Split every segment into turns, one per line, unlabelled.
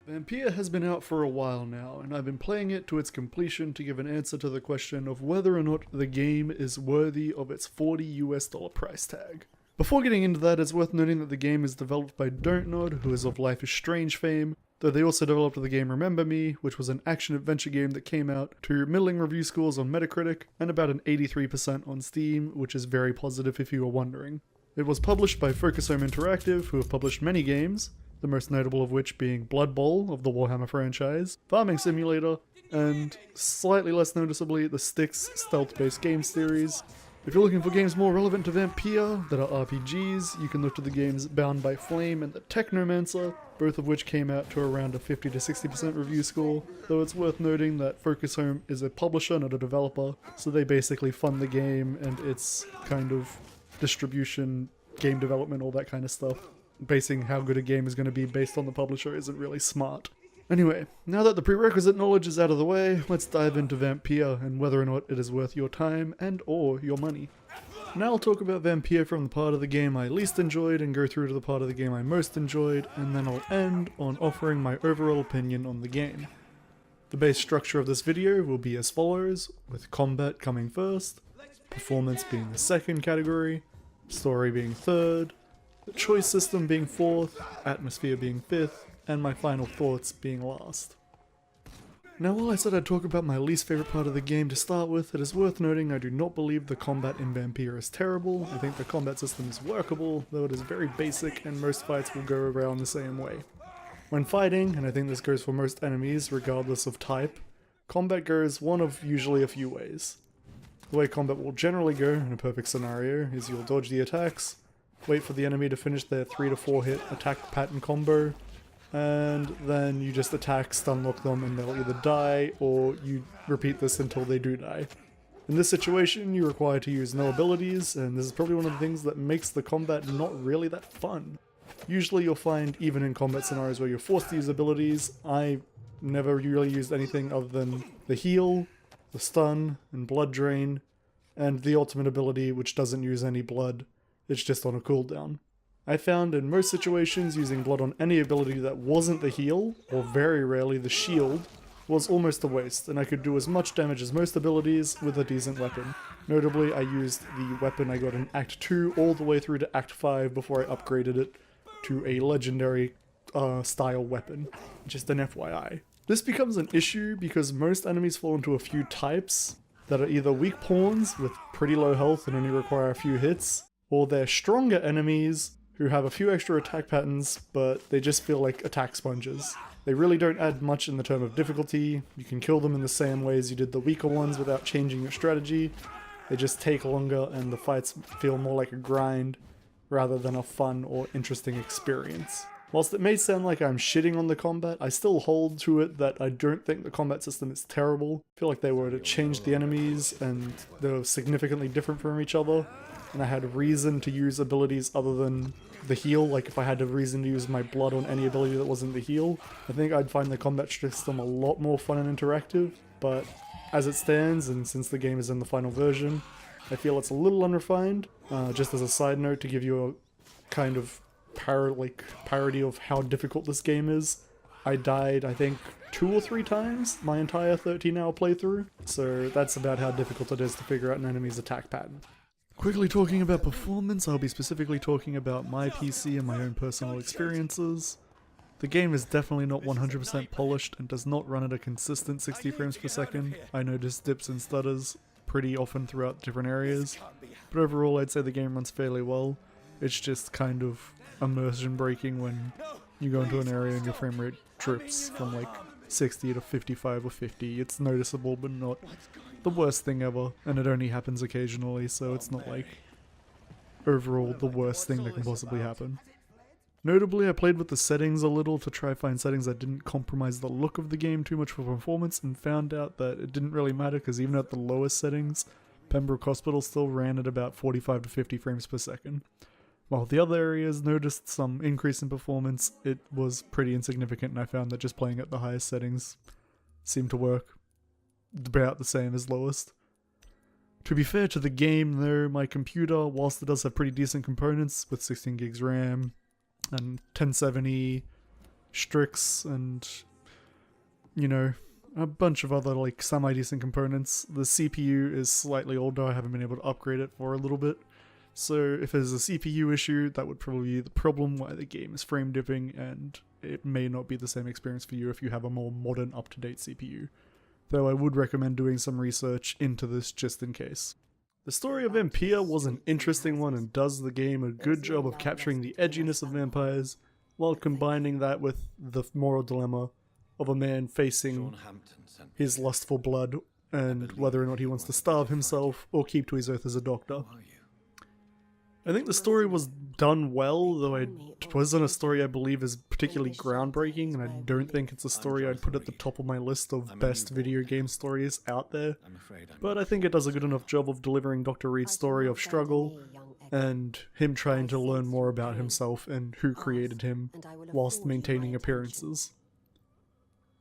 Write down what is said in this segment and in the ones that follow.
Vampyr has been out for a while now, and I've been playing it to its completion to give an answer to the question of whether or not the game is worthy of its $40 price tag. Before getting into that, it's worth noting that the game is developed by Dontnod, who is of Life is Strange fame, though they also developed the game Remember Me, which was an action-adventure game that came out to middling review scores on Metacritic and about an 83% on Steam, which is very positive if you were wondering. It was published by Focus Home Interactive, who have published many games, the most notable of which being Blood Bowl of the Warhammer franchise, Farming Simulator, and slightly less noticeably the Styx stealth-based game series. If you're looking for games more relevant to Vampyr that are RPGs, you can look to the games Bound by Flame and the Technomancer, both of which came out to around a 50 to 60% review score, though it's worth noting that Focus Home is a publisher, not a developer, so they basically fund the game and its kind of distribution, game development, all that kind of stuff. Basing how good a game is going to be based on the publisher isn't really smart. Anyway, now that the prerequisite knowledge is out of the way, let's dive into Vampyr and whether or not it is worth your time and or your money. Now I'll talk about Vampyr from the part of the game I least enjoyed and go through to the part of the game I most enjoyed, and then I'll end on offering my overall opinion on the game. The base structure of this video will be as follows, with combat coming first, performance being the second category, story being third, the choice system being fourth, atmosphere being fifth, and my final thoughts being last. Now while I said I'd talk about my least favourite part of the game to start with, it is worth noting I do not believe the combat in Vampyr is terrible. I think the combat system is workable, though it is very basic and most fights will go around the same way. When fighting, and I think this goes for most enemies regardless of type, combat goes one of usually a few ways. The way combat will generally go in a perfect scenario is you'll dodge the attacks, wait for the enemy to finish their 3 to 4 hit attack pattern combo, and then you just attack, stun lock them, and they'll either die, or you repeat this until they do die. In this situation, you're required to use no abilities, and this is probably one of the things that makes the combat not really that fun. Usually you'll find, even in combat scenarios where you're forced to use abilities, I never really used anything other than the heal, the stun, and blood drain, and the ultimate ability, which doesn't use any blood. It's just on a cooldown. I found in most situations using blood on any ability that wasn't the heal, or very rarely the shield, was almost a waste, and I could do as much damage as most abilities with a decent weapon. Notably, I used the weapon I got in Act 2 all the way through to Act 5 before I upgraded it to a legendary style weapon. Just an FYI. This becomes an issue because most enemies fall into a few types that are either weak pawns with pretty low health and only require a few hits, or they're stronger enemies who have a few extra attack patterns, but they just feel like attack sponges. They really don't add much in the term of difficulty. You can kill them in the same way as you did the weaker ones without changing your strategy. They just take longer and the fights feel more like a grind rather than a fun or interesting experience. Whilst it may sound like I'm shitting on the combat, I still hold to it that I don't think the combat system is terrible. I feel like they were to change the enemies and they were significantly different from each other, and I had reason to use abilities other than the heal. Like if I had a reason to use my blood on any ability that wasn't the heal, I think I'd find the combat system a lot more fun and interactive, but as it stands, and since the game is in the final version, I feel it's a little unrefined. Just as a side note to give you a kind of parody of how difficult this game is, I died I think 2 or 3 times my entire 13-hour playthrough, so that's about how difficult it is to figure out an enemy's attack pattern. Quickly talking about performance, I'll be specifically talking about my PC and my own personal experiences. The game is definitely not 100% polished and does not run at a consistent 60 frames per second. I notice dips and stutters pretty often throughout different areas, but overall I'd say the game runs fairly well. It's just kind of immersion breaking when you go into an area and your frame rate trips from like 60 to 55 or 50. It's noticeable but not the worst thing ever, and it only happens occasionally, so it's not like overall the worst thing that can possibly happen. Notably, I played with the settings a little to try find settings that didn't compromise the look of the game too much for performance, and found out that it didn't really matter because even at the lowest settings, Pembroke Hospital still ran at about 45 to 50 frames per second. While the other areas noticed some increase in performance, it was pretty insignificant, and I found that just playing at the highest settings seemed to work about the same as lowest. To be fair to the game though, my computer, whilst it does have pretty decent components with 16 gigs RAM and 1070 Strix and, you know, a bunch of other like semi-decent components. The CPU is slightly older, I haven't been able to upgrade it for a little bit. So if there's a CPU issue, that would probably be the problem why the game is frame dipping, and it may not be the same experience for you if you have a more modern, up-to-date CPU. Though I would recommend doing some research into this just in case. The story of Vampyr was an interesting one and does the game a good job of capturing the edginess of vampires, while combining that with the moral dilemma of a man facing his lust for blood and whether or not he wants to starve himself or keep to his oath as a doctor. I think the story was done well, though it wasn't a story I believe is particularly groundbreaking, and I don't think it's a story I'd put at the top of my list of best video game stories out there. But I think it does a good enough job of delivering Dr. Reed's story of struggle, and him trying to learn more about himself and who created him, whilst maintaining appearances.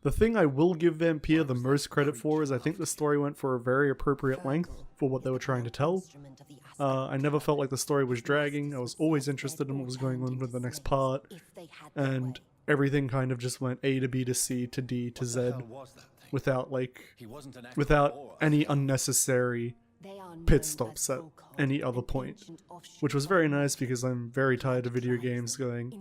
The thing I will give Vampyr the most credit for is I think the story went for a very appropriate length for what they were trying to tell. I never felt like the story was dragging. I was always interested in what was going on with the next part, and everything kind of just went A to B to C to D to Z without any unnecessary pit stops at any other point, which was very nice because I'm very tired of video games going,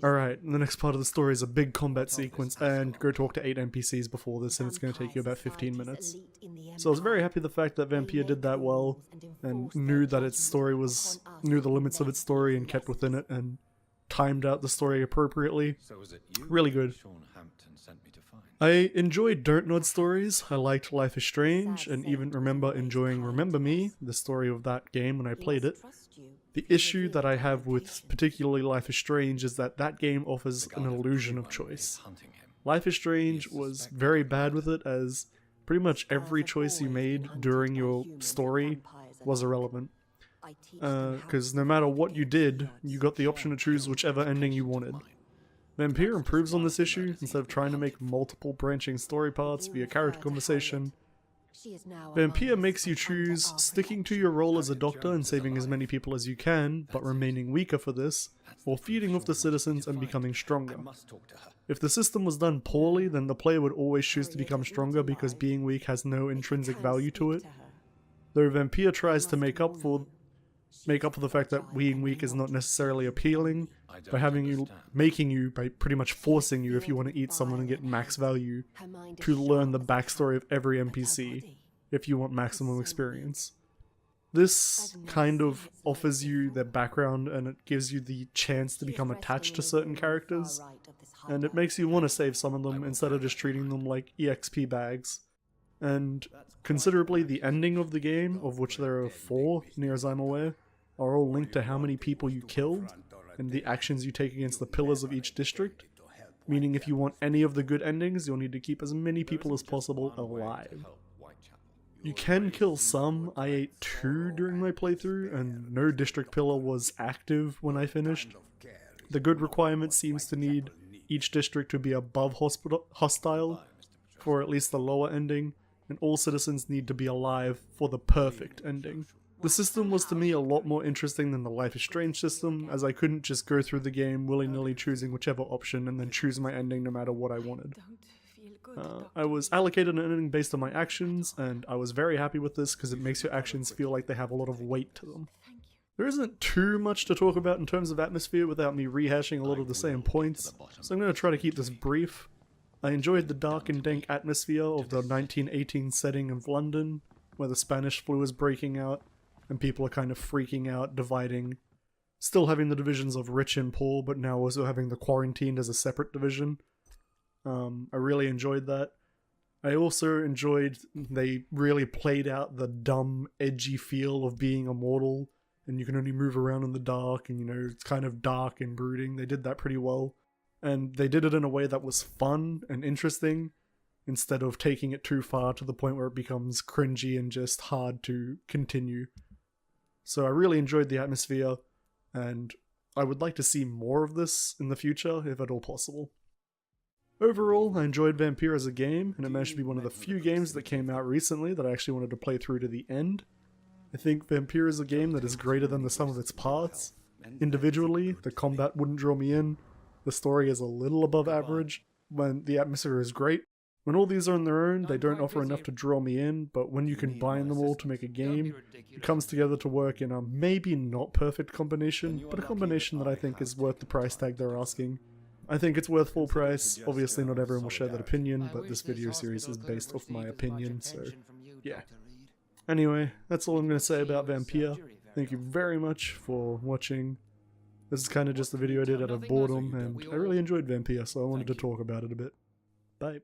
alright, the next part of the story is a big combat sequence and go talk to 8 NPCs before this and it's going to take you about 15 minutes. So I was very happy the fact that Vampyr did that well and knew that its story knew the limits of its story and kept within it and timed out the story appropriately. Really good. I enjoyed Don't Nod stories, I liked Life is Strange, and even remember enjoying Remember Me, the story of that game when I played it. The issue that I have with particularly Life is Strange is that that game offers an illusion of choice. Life is Strange was very bad with it, as pretty much every choice you made during your story was irrelevant. Because no matter what you did, you got the option to choose whichever ending you wanted. Vampyr improves on this issue. Instead of trying to make multiple branching story paths via character conversation, Vampyr makes you choose sticking to your role as a doctor and saving as many people as you can, but remaining weaker for this, or feeding off the citizens and becoming stronger. If the system was done poorly, then the player would always choose to become stronger because being weak has no intrinsic value to it. Though Vampyr tries to make up for the fact that being weak is not necessarily appealing, by by pretty much forcing you, if you want to eat someone and get max value, to learn the backstory of every NPC, if you want maximum experience. This kind of offers you their background and it gives you the chance to become attached to certain characters, and it makes you want to save some of them instead of just treating them like EXP bags. And considerably, the ending of the game, of which there are 4, near as I'm aware, are all linked to how many people you killed, and the actions you take against the pillars of each district, meaning if you want any of the good endings, you'll need to keep as many people as possible alive. You can kill some. I ate 2 during my playthrough, and no district pillar was active when I finished. The good requirement seems to need each district to be above hostile for at least the lower ending, and all citizens need to be alive for the perfect ending. The system was to me a lot more interesting than the Life is Strange system, as I couldn't just go through the game willy-nilly choosing whichever option and then choose my ending no matter what I wanted. I was allocated an ending based on my actions, and I was very happy with this because it makes your actions feel like they have a lot of weight to them. There isn't too much to talk about in terms of atmosphere without me rehashing a lot of the same points, so I'm going to try to keep this brief. I enjoyed the dark and dank atmosphere of the 1918 setting of London, where the Spanish flu is breaking out, and people are kind of freaking out, dividing, still having the divisions of rich and poor, but now also having the quarantined as a separate division. I really enjoyed that. I also enjoyed they really played out the dumb, edgy feel of being immortal, and you can only move around in the dark, and it's kind of dark and brooding. They did that pretty well. And they did it in a way that was fun and interesting, instead of taking it too far to the point where it becomes cringy and just hard to continue. So I really enjoyed the atmosphere, and I would like to see more of this in the future, if at all possible. Overall, I enjoyed Vampyr as a game, and it managed to be one of the few games that came out recently that I actually wanted to play through to the end. I think Vampyr is a game that is greater than the sum of its parts. Individually, the combat wouldn't draw me in, The story is a little above average, when the atmosphere is great. When all these are on their own, they don't offer enough to draw me in, but when you combine them all to make a game, it comes together to work in a maybe not perfect combination, but a combination that I think is worth the price tag they're asking. I think it's worth full price. Obviously not everyone will share that opinion, but this video series is based off my opinion, so yeah. Anyway, that's all I'm going to say about Vampyr. Thank you very much for watching. This is kind of just a video I did out of boredom, and I really enjoyed Vampyr, so I wanted to talk about it a bit. Bye.